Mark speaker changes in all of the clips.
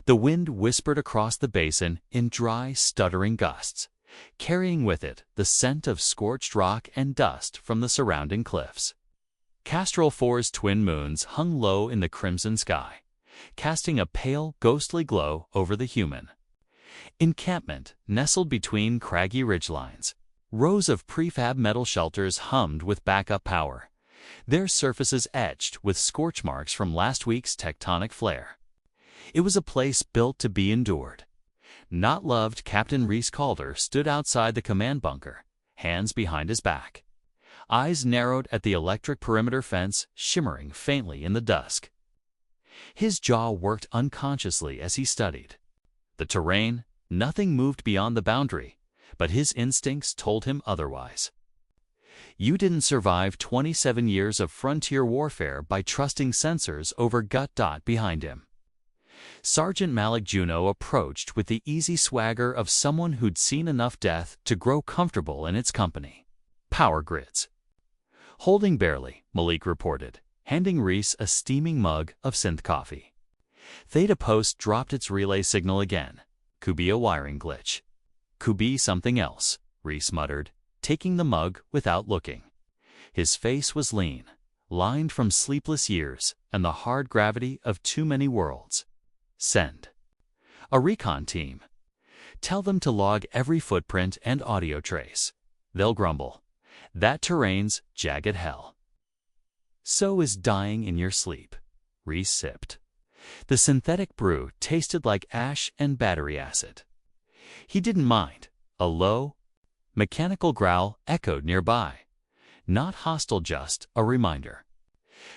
Speaker 1: The wind whispered across the basin in dry, stuttering gusts, carrying with it the scent of scorched rock and dust from the surrounding cliffs. Castrol 4's twin moons hung low in the crimson sky, casting a pale, ghostly glow over the human encampment nestled between craggy ridgelines. Rows of prefab metal shelters hummed with backup power, their surfaces etched with scorch marks from last week's tectonic flare. It was a place built to be endured. Not loved, Captain Reese Calder stood outside the command bunker, hands behind his back, eyes narrowed at the electric perimeter fence shimmering faintly in the dusk. His jaw worked unconsciously as he studied the terrain. Nothing moved beyond the boundary, but his instincts told him otherwise. You didn't survive 27 years of frontier warfare by trusting sensors over gut. Behind him, Sergeant Malik Juno approached with the easy swagger of someone who'd seen enough death to grow comfortable in its company. Power grids. Holding barely, Malik reported, handing Reese a steaming mug of synth coffee. Theta Post dropped its relay signal again. Could be a wiring glitch. Could be something else, Reese muttered, taking the mug without looking. His face was lean, lined from sleepless years and the hard gravity of too many worlds. Send. A recon team. Tell them to log every footprint and audio trace. They'll grumble. That terrain's jagged hell. So is dying in your sleep. Reese sipped. The synthetic brew tasted like ash and battery acid. He didn't mind. A low, mechanical growl echoed nearby. Not hostile, just a reminder.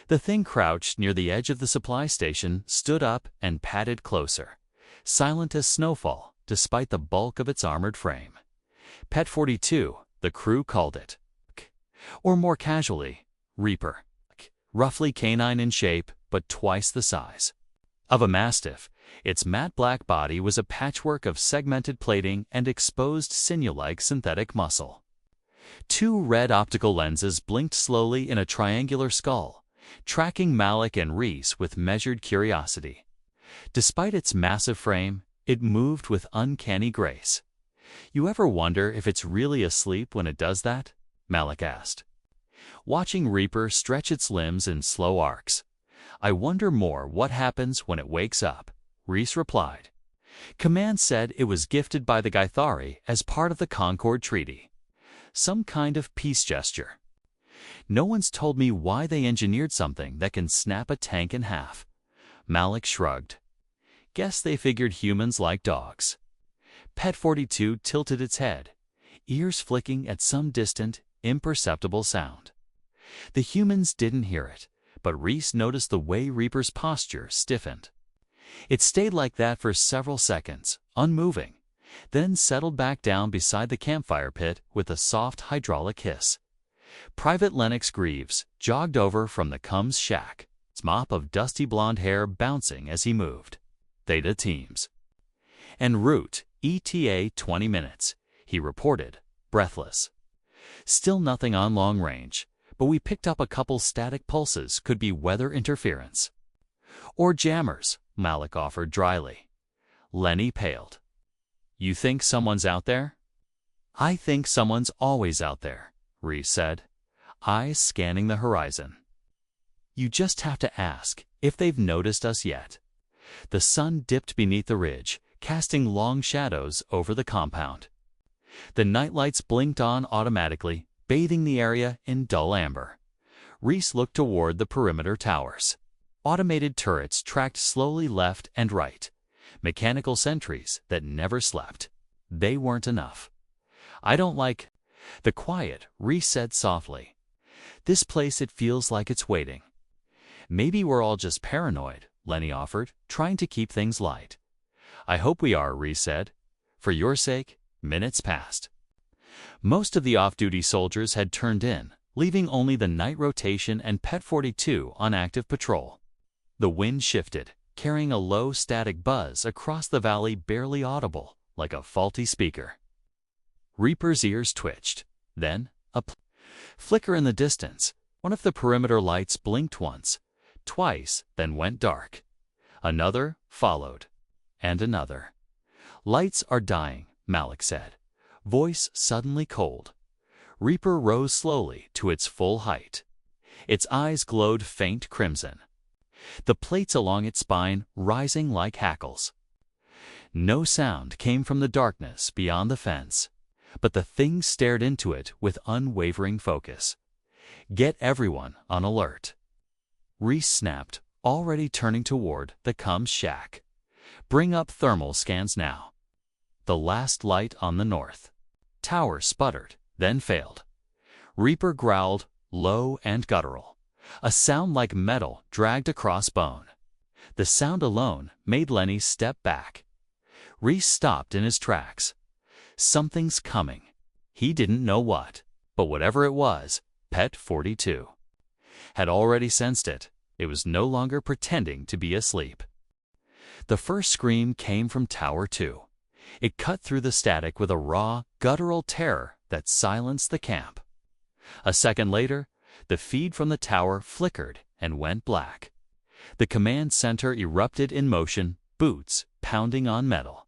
Speaker 1: The thing crouched near the edge of the supply station stood up and padded closer, silent as snowfall despite the bulk of its armored frame. Pet 42, the crew called it. Or more casually, Reaper. Roughly canine in shape, but twice the size of a mastiff. Its matte black body was a patchwork of segmented plating and exposed sinew-like synthetic muscle. Two red optical lenses blinked slowly in a triangular skull, tracking Malik and Reese with measured curiosity. Despite its massive frame, it moved with uncanny grace. You ever wonder if it's really asleep when it does that? Malik asked, watching Reaper stretch its limbs in slow arcs. I wonder more what happens when it wakes up, Reese replied. Command said it was gifted by the Gaithari as part of the Concord Treaty. Some kind of peace gesture. No one's told me why they engineered something that can snap a tank in half. Malik shrugged. Guess they figured humans like dogs. Pet 42 tilted its head, ears flicking at some distant, imperceptible sound. The humans didn't hear it, but Reese noticed the way Reaper's posture stiffened. It stayed like that for several seconds, unmoving, then settled back down beside the campfire pit with a soft hydraulic hiss. Private Lennox Greaves jogged over from the Cums shack, its mop of dusty blonde hair bouncing as he moved. Theta teams. En route, ETA 20 minutes, he reported, breathless. Still nothing on long range, but we picked up a couple static pulses. Could be weather interference. Or jammers, Malik offered dryly. Lenny paled. You think someone's out there? I think someone's always out there, Reese said, eyes scanning the horizon. You just have to ask if they've noticed us yet. The sun dipped beneath the ridge, casting long shadows over the compound. The nightlights blinked on automatically, bathing the area in dull amber. Reese looked toward the perimeter towers. Automated turrets tracked slowly left and right. Mechanical sentries that never slept. They weren't enough. I don't like the quiet, Reese said softly. This place, it feels like it's waiting. Maybe we're all just paranoid, Lenny offered, trying to keep things light. I hope we are, Reese said. For your sake. Minutes passed. Most of the off-duty soldiers had turned in, leaving only the night rotation and Pet 42 on active patrol. The wind shifted, carrying a low static buzz across the valley, barely audible, like a faulty speaker. Reaper's ears twitched. Then, a flicker in the distance. One of the perimeter lights blinked once, twice, then went dark. Another followed. and another. "Lights are dying," Malik said, voice suddenly cold. Reaper rose slowly to its full height. Its eyes glowed faint crimson, the plates along its spine rising like hackles. No sound came from the darkness beyond the fence, but the thing stared into it with unwavering focus. "Get everyone on alert." Reese snapped, already turning toward the Cum's shack. "Bring up thermal scans now." The last light on the north tower sputtered, then failed. Reaper growled, low and guttural, a sound like metal dragged across bone. The sound alone made Lenny step back. Reese stopped in his tracks. Something's coming. He didn't know what, but whatever it was, Pet 42 had already sensed it. It was no longer pretending to be asleep. The first scream came from Tower 2. It cut through the static with a raw, guttural terror that silenced the camp. A second later, the feed from the tower flickered and went black. The command center erupted in motion, boots pounding on metal.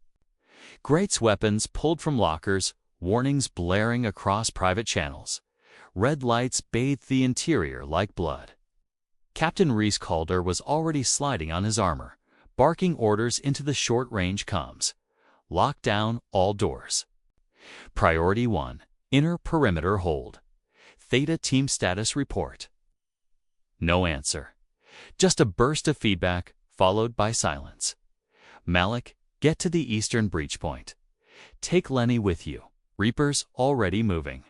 Speaker 1: Great's weapons pulled from lockers, warnings blaring across private channels. Red lights bathed the interior like blood. Captain Reese Calder was already sliding on his armor, barking orders into the short-range comms. "Lock down all doors. Priority 1, inner perimeter hold. Theta team status report." No answer. Just a burst of feedback, followed by silence. "Malik, get to the eastern breach point. Take Lenny with you. Reaper's already moving."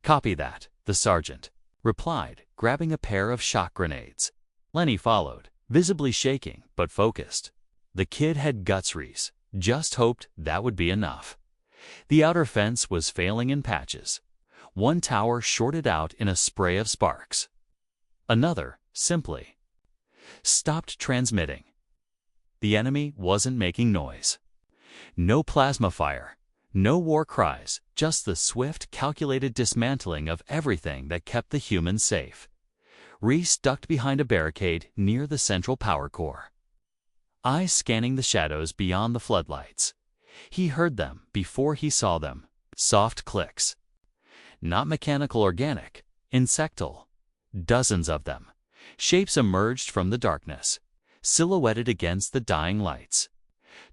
Speaker 1: "Copy that," the sergeant replied, grabbing a pair of shock grenades. Lenny followed, visibly shaking but focused. The kid had guts. Reese just hoped that would be enough. The outer fence was failing in patches. One tower shorted out in a spray of sparks. Another simply stopped transmitting. The enemy wasn't making noise. No plasma fire, no war cries, just the swift, calculated dismantling of everything that kept the humans safe. Reese ducked behind a barricade near the central power core, eyes scanning the shadows beyond the floodlights. He heard them before he saw them. Soft clicks. Not mechanical, organic, insectal. Dozens of them. Shapes emerged from the darkness, silhouetted against the dying lights.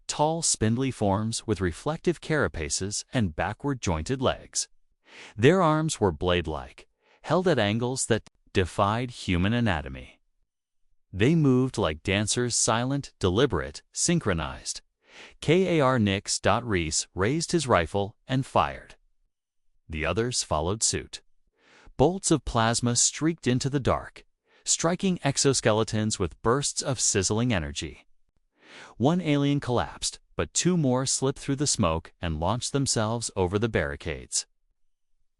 Speaker 1: Tall, spindly forms with reflective carapaces and backward-jointed legs. Their arms were blade-like, held at angles that defied human anatomy. They moved like dancers, silent, deliberate, synchronized. KAR Nix. Reese raised his rifle and fired. The others followed suit. Bolts of plasma streaked into the dark, striking exoskeletons with bursts of sizzling energy. One alien collapsed, but two more slipped through the smoke and launched themselves over the barricades.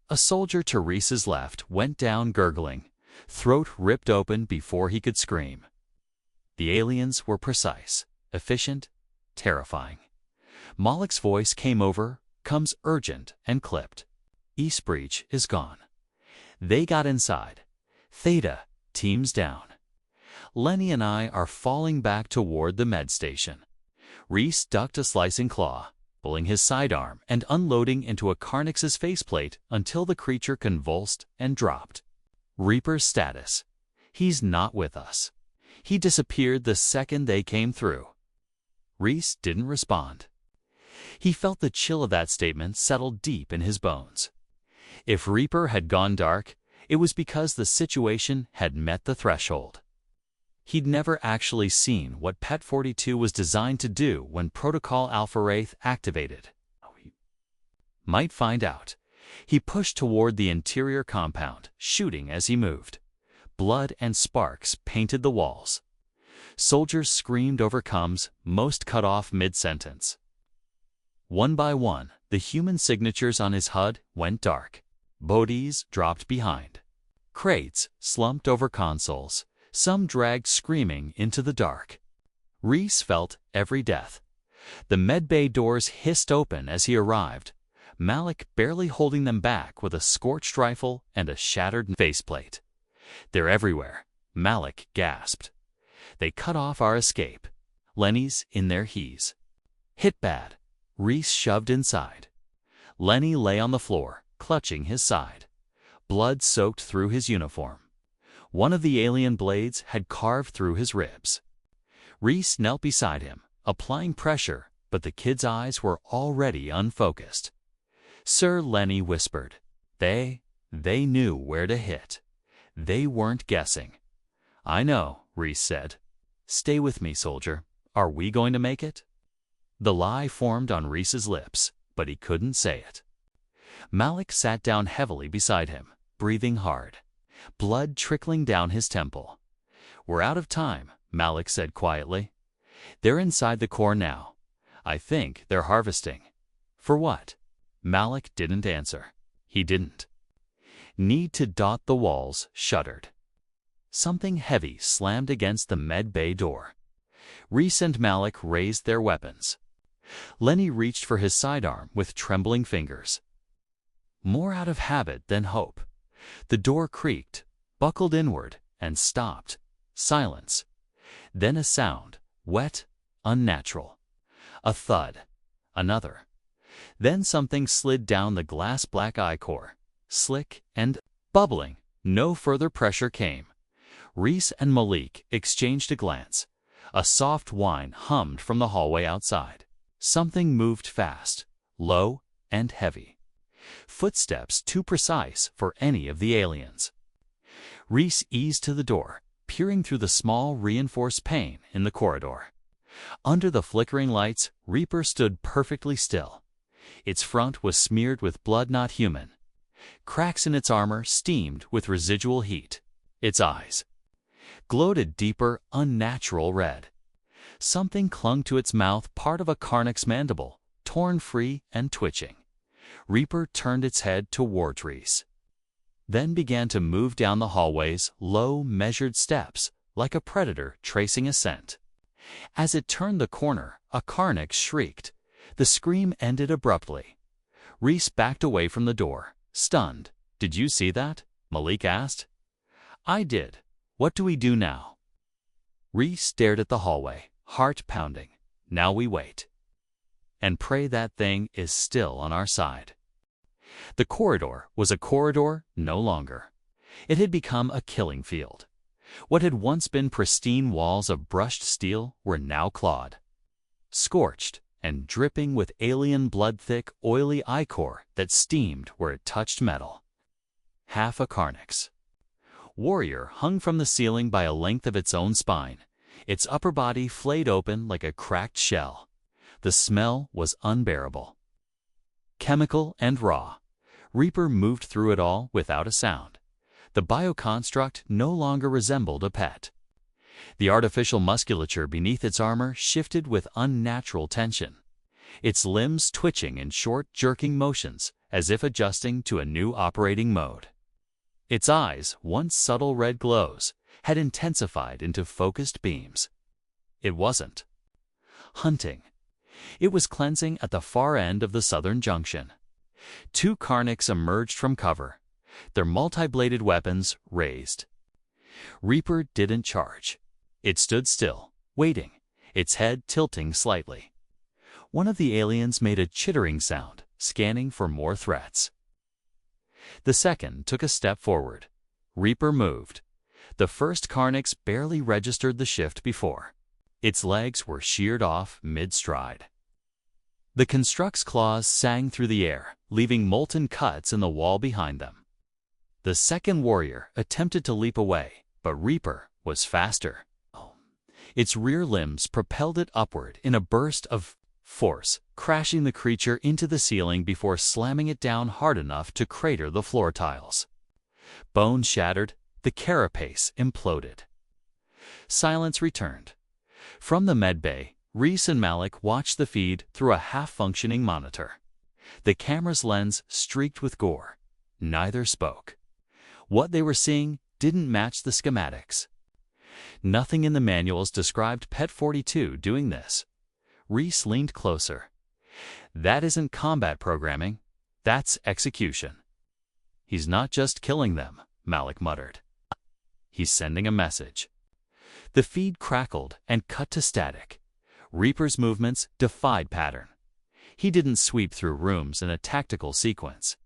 Speaker 1: A soldier to Reese's left went down gurgling, throat ripped open before he could scream. The aliens were precise, efficient, terrifying. Malik's voice came over, comes urgent and clipped. "East breach is gone. They got inside. Theta, teams down. Lenny and I are falling back toward the med station." Reese ducked a slicing claw, pulling his sidearm and unloading into a Carnix's faceplate until the creature convulsed and dropped. Reaper's status. "He's not with us. He disappeared the second they came through." Reese didn't respond. He felt the chill of that statement settle deep in his bones. If Reaper had gone dark, it was because the situation had met the threshold. He'd never actually seen what Pet 42 was designed to do when Protocol Alpha Wraith activated. He might find out. He pushed toward the interior compound, shooting as he moved. Blood and sparks painted the walls. Soldiers screamed over comms, most cut off mid-sentence. One by one, the human signatures on his HUD went dark. Bodies dropped behind. Crates slumped over consoles, some dragged screaming into the dark. Reese felt every death. The medbay doors hissed open as he arrived, Malik barely holding them back with a scorched rifle and a shattered faceplate. "They're everywhere," Malik gasped. "They cut off our escape. Lenny's in their he's." Hit bad. Reese shoved inside. Lenny lay on the floor, clutching his side. Blood soaked through his uniform. One of the alien blades had carved through his ribs. Reese knelt beside him, applying pressure, but the kid's eyes were already unfocused. Sir, Lenny whispered. They knew where to hit. They weren't guessing. I know, Reese said. Stay with me, soldier. Are we going to make it? The lie formed on Reese's lips, but he couldn't say it. Malik sat down heavily beside him, breathing hard, blood trickling down his temple. We're out of time, Malik said quietly. They're inside the core now. I think they're harvesting. For what? Malik didn't answer. He didn't. Need to dot the walls shuddered. Something heavy slammed against the med bay door. Reese and Malik raised their weapons. Lenny reached for his sidearm with trembling fingers. More out of habit than hope. The door creaked, buckled inward, and stopped. Silence. Then a sound, wet, unnatural. A thud. Another. Then something slid down the glass black eye core, slick and bubbling. No further pressure came. Reese and Malik exchanged a glance. A soft whine hummed from the hallway outside. Something moved fast, low, and heavy. Footsteps too precise for any of the aliens. Reese eased to the door, peering through the small reinforced pane in the corridor. Under the flickering lights, Reaper stood perfectly still. Its front was smeared with blood not human. Cracks in its armor steamed with residual heat. Its eyes glowed a deeper, unnatural red. Something clung to its mouth, part of a Karnak's mandible, torn free and twitching. Reaper turned its head toward Reese. Then began to move down the hallway's low, measured steps, like a predator tracing a scent. As it turned the corner, a Karnak shrieked. The scream ended abruptly. Reese backed away from the door, stunned. Did you see that? Malik asked. I did. What do we do now? Reese stared at the hallway, heart pounding. Now we wait. And pray that thing is still on our side. The corridor was a corridor no longer. It had become a killing field. What had once been pristine walls of brushed steel were now clawed, scorched, and dripping with alien blood-thick, oily ichor that steamed where it touched metal. Half a Karnak's warrior hung from the ceiling by a length of its own spine, its upper body flayed open like a cracked shell. The smell was unbearable. Chemical and raw. Reaper moved through it all without a sound. The bioconstruct no longer resembled a pet. The artificial musculature beneath its armor shifted with unnatural tension, its limbs twitching in short, jerking motions as if adjusting to a new operating mode. Its eyes, once subtle red glows, had intensified into focused beams. It wasn't hunting. It was cleansing at the far end of the southern junction. Two Karnaks emerged from cover, their multi-bladed weapons raised. Reaper didn't charge. It stood still, waiting, its head tilting slightly. One of the aliens made a chittering sound, scanning for more threats. The second took a step forward. Reaper moved. The first Karnaks barely registered the shift before. Its legs were sheared off mid-stride. The construct's claws sang through the air, leaving molten cuts in the wall behind them. The second warrior attempted to leap away, but Reaper was faster. Its rear limbs propelled it upward in a burst of force, crashing the creature into the ceiling before slamming it down hard enough to crater the floor tiles. Bone shattered, the carapace imploded. Silence returned. From the medbay, Reese and Malik watched the feed through a half-functioning monitor. The camera's lens streaked with gore. Neither spoke. What they were seeing didn't match the schematics. Nothing in the manuals described Pet 42 doing this. Reese leaned closer. That isn't combat programming. That's execution. He's not just killing them, Malik muttered. He's sending a message. The feed crackled and cut to static. Reaper's movements defied pattern. He didn't sweep through rooms in a tactical sequence.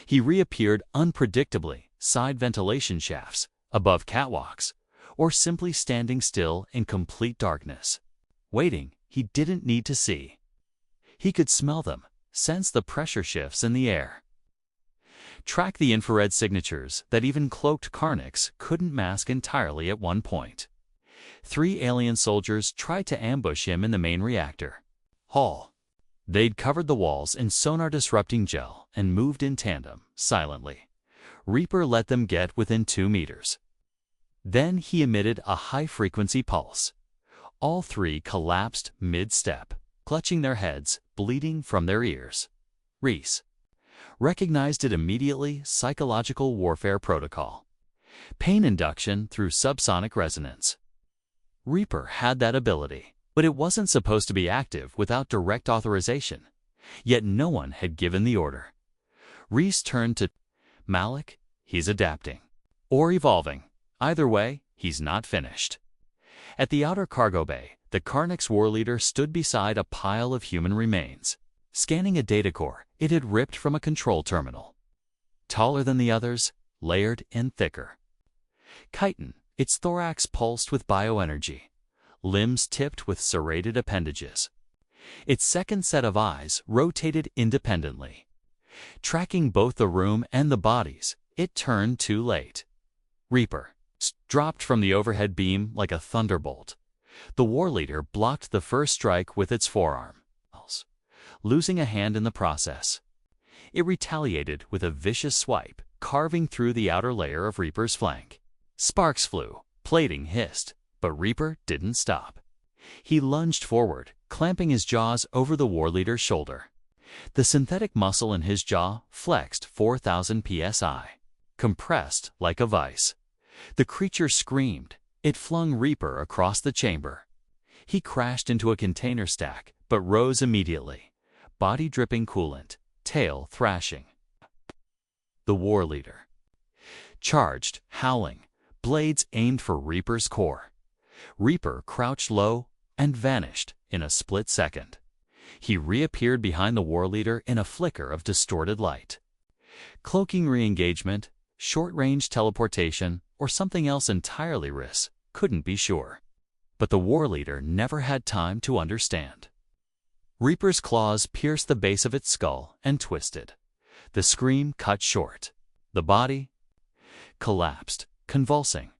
Speaker 1: He reappeared unpredictably, side ventilation shafts, above catwalks, or simply standing still in complete darkness. Waiting, he didn't need to see. He could smell them, sense the pressure shifts in the air. Track the infrared signatures that even cloaked Carnix couldn't mask entirely at one point. 3 alien soldiers tried to ambush him in the main reactor hall. They'd covered the walls in sonar-disrupting gel and moved in tandem, silently. Reaper let them get within 2 meters. Then he emitted a high-frequency pulse. All 3 collapsed mid-step, clutching their heads, bleeding from their ears. Reese recognized it immediately: psychological warfare protocol. Pain induction through subsonic resonance. Reaper had that ability, but it wasn't supposed to be active without direct authorization. Yet no one had given the order. Reese turned to Malik. He's adapting. Or evolving. Either way, he's not finished. At the outer cargo bay, the Carnix war leader stood beside a pile of human remains, scanning a data core it had ripped from a control terminal. Taller than the others, layered and thicker. Chitin, its thorax pulsed with bioenergy, limbs tipped with serrated appendages. Its second set of eyes rotated independently. Tracking both the room and the bodies, it turned too late. Reaper dropped from the overhead beam like a thunderbolt. The war leader blocked the first strike with its forearm, losing a hand in the process. It retaliated with a vicious swipe, carving through the outer layer of Reaper's flank. Sparks flew, plating hissed, but Reaper didn't stop. He lunged forward, clamping his jaws over the war leader's shoulder. The synthetic muscle in his jaw flexed 4,000 psi, compressed like a vice. The creature screamed. It flung Reaper across the chamber. He crashed into a container stack, but rose immediately, body dripping coolant, tail thrashing. The war leader charged, howling, blades aimed for Reaper's core. Reaper crouched low and vanished in a split second. He reappeared behind the war leader in a flicker of distorted light. Cloaking re-engagement, short-range teleportation, or something else entirely. Riss couldn't be sure. But the war leader never had time to understand. Reaper's claws pierced the base of its skull and twisted. The scream cut short. The body collapsed, convulsing.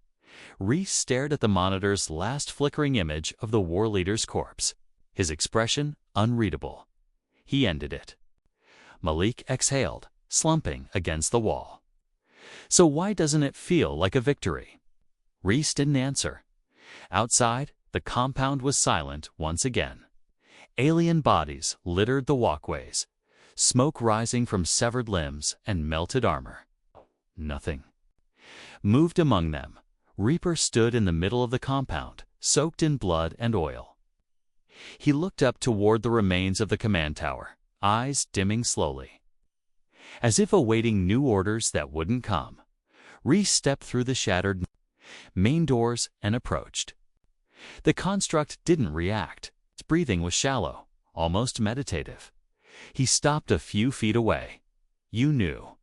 Speaker 1: Reese stared at the monitor's last flickering image of the war leader's corpse, his expression unreadable. He ended it. Malik exhaled, slumping against the wall. So why doesn't it feel like a victory? Reese didn't answer. Outside, the compound was silent once again. Alien bodies littered the walkways, smoke rising from severed limbs and melted armor. Nothing moved among them. Reaper stood in the middle of the compound, soaked in blood and oil. He looked up toward the remains of the command tower, eyes dimming slowly. As if awaiting new orders that wouldn't come, Reese stepped through the shattered main doors and approached. The construct didn't react. Its breathing was shallow, almost meditative. He stopped a few feet away. You knew.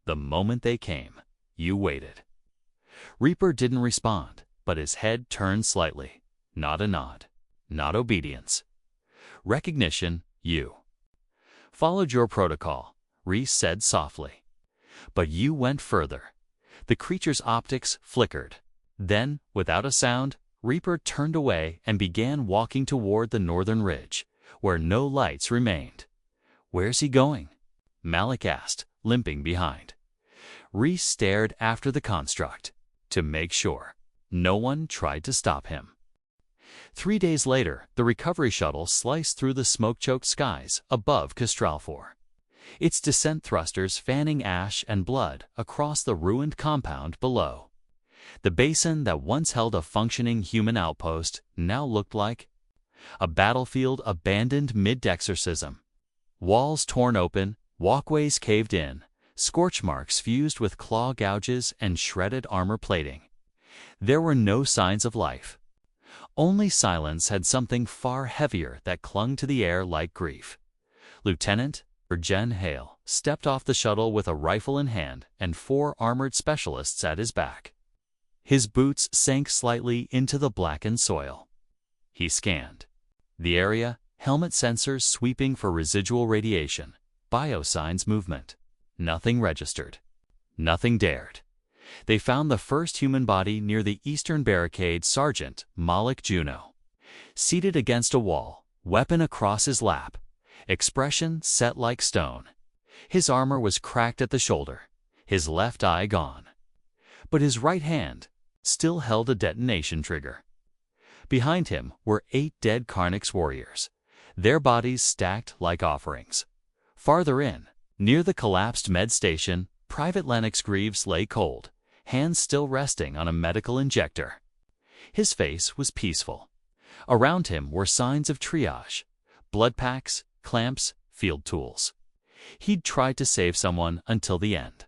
Speaker 1: The moment they came, you waited. Reaper didn't respond, but his head turned slightly. Not a nod, not obedience. Recognition, you followed your protocol, Reese said softly. But you went further. The creature's optics flickered. Then, without a sound, Reaper turned away and began walking toward the northern ridge, where no lights remained. Where's he going? Malik asked, limping behind. Reese stared after the construct, to make sure. No one tried to stop him. 3 days later, the recovery shuttle sliced through the smoke-choked skies above Castralfor, its descent thrusters fanning ash and blood across the ruined compound below. The basin that once held a functioning human outpost now looked like a battlefield abandoned mid-exorcism. Walls torn open, walkways caved in, scorch marks fused with claw gouges and shredded armor plating. There were no signs of life. Only silence had something far heavier that clung to the air like grief. Lieutenant Jen Hale stepped off the shuttle with a rifle in hand and 4 armored specialists at his back. His boots sank slightly into the blackened soil. He scanned the area, helmet sensors sweeping for residual radiation, biosigns movement. Nothing registered. Nothing dared. They found the first human body near the eastern barricade, Sergeant Malik Juno. Seated against a wall, weapon across his lap, expression set like stone. His armor was cracked at the shoulder, his left eye gone. But his right hand still held a detonation trigger. Behind him were 8 dead Karnix warriors, their bodies stacked like offerings. Farther in, near the collapsed med station, Private Lennox Greaves lay cold, hands still resting on a medical injector. His face was peaceful. Around him were signs of triage, blood packs, clamps, field tools. He'd tried to save someone until the end.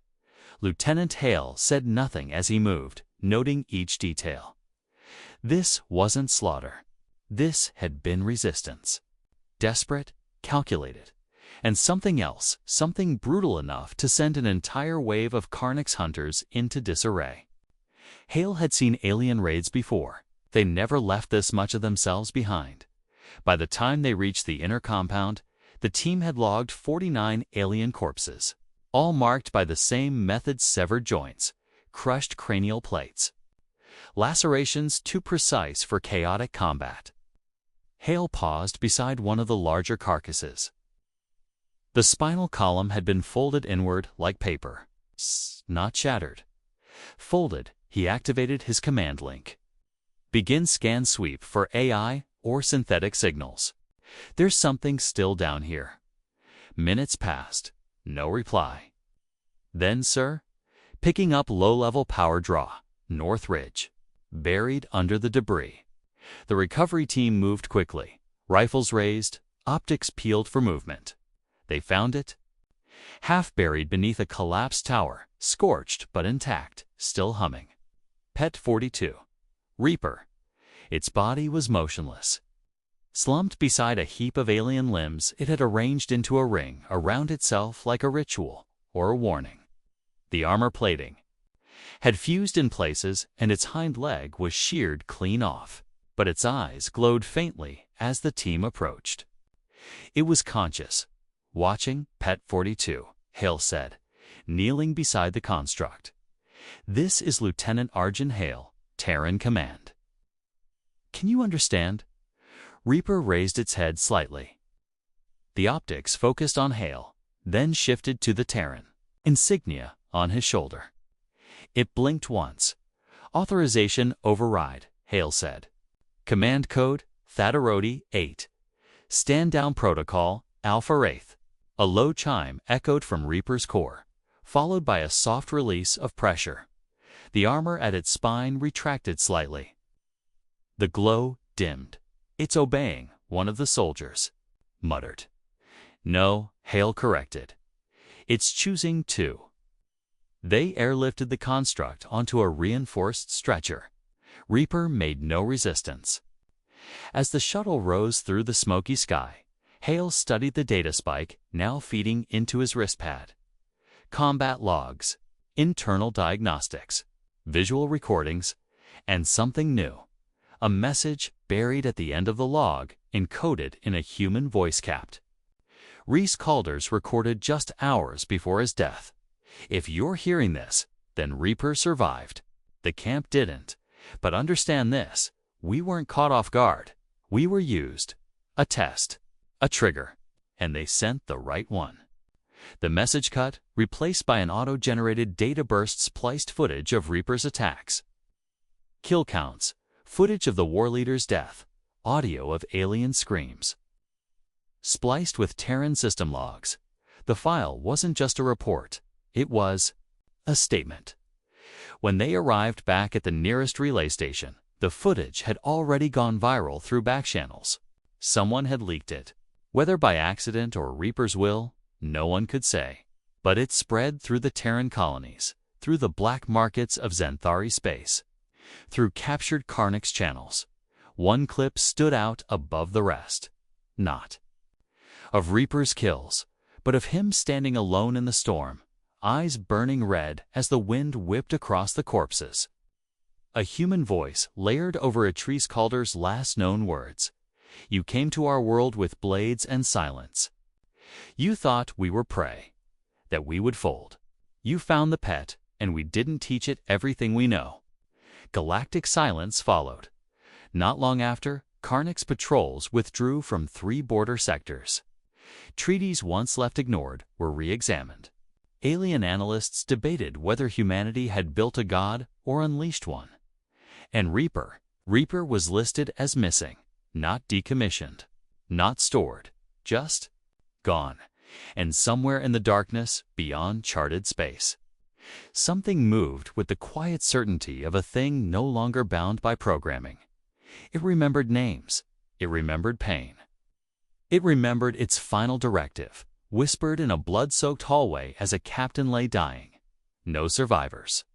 Speaker 1: Lieutenant Hale said nothing as he moved, noting each detail. This wasn't slaughter. This had been resistance. Desperate, calculated, and something else, something brutal enough to send an entire wave of Karnix hunters into disarray. Hale had seen alien raids before. They never left this much of themselves behind. By the time they reached the inner compound, the team had logged 49 alien corpses, all marked by the same method: severed joints, crushed cranial plates, lacerations too precise for chaotic combat. Hale paused beside one of the larger carcasses. The spinal column had been folded inward like paper, not shattered. Folded, he activated his command link. Begin scan sweep for AI or synthetic signals. There's something still down here. Minutes passed. No reply. Then, sir, picking up low-level power draw, North Ridge, buried under the debris. The recovery team moved quickly. Rifles raised, optics peeled for movement. They found it, half buried beneath a collapsed tower, scorched but intact, still humming. Pet 42. Reaper. Its body was motionless. Slumped beside a heap of alien limbs, it had arranged into a ring around itself like a ritual or a warning. The armor plating had fused in places, and its hind leg was sheared clean off, but its eyes glowed faintly as the team approached. It was conscious. Watching, Pet 42, Hale said, kneeling beside the construct. This is Lieutenant Arjun Hale, Terran Command. Can you understand? Reaper raised its head slightly. The optics focused on Hale, then shifted to the Terran insignia on his shoulder. It blinked once. Authorization override, Hale said. Command code, Thatarodi 8. Stand down protocol, Alpha Wraith. A low chime echoed from Reaper's core, followed by a soft release of pressure. The armor at its spine retracted slightly. The glow dimmed. It's obeying, one of the soldiers muttered. No, Hale corrected. It's choosing to. They airlifted the construct onto a reinforced stretcher. Reaper made no resistance. As the shuttle rose through the smoky sky, Hale studied the data spike now feeding into his wristpad. Combat logs, internal diagnostics, visual recordings, and something new. A message buried at the end of the log, encoded in a human voice capped. Reese Calder's recorded just hours before his death. If you're hearing this, then Reaper survived. The camp didn't. But understand this, we weren't caught off guard. We were used. A test. A trigger. And they sent the right one. The message cut, replaced by an auto-generated data burst spliced footage of Reaper's attacks. Kill counts. Footage of the war leader's death. Audio of alien screams. Spliced with Terran system logs. The file wasn't just a report. It was a statement. When they arrived back at the nearest relay station, the footage had already gone viral through backchannels. Someone had leaked it. Whether by accident or Reaper's will, no one could say. But it spread through the Terran colonies, through the black markets of Xanthari space, through captured Karnix channels. One clip stood out above the rest. Not of Reaper's kills, but of him standing alone in the storm, eyes burning red as the wind whipped across the corpses. A human voice layered over a tree's calder's last known words. You came to our world with blades and silence. You thought we were prey, that we would fold. You found the pet, and we didn't teach it everything we know. Galactic silence followed. Not long after, Karnak's patrols withdrew from 3 border sectors. Treaties once left ignored were re-examined. Alien analysts debated whether humanity had built a god or unleashed one. And Reaper was listed as missing, not decommissioned, not stored, just gone, and somewhere in the darkness beyond charted space. Something moved with the quiet certainty of a thing no longer bound by programming. It remembered names. It remembered pain. It remembered its final directive, whispered in a blood-soaked hallway as a captain lay dying. No survivors.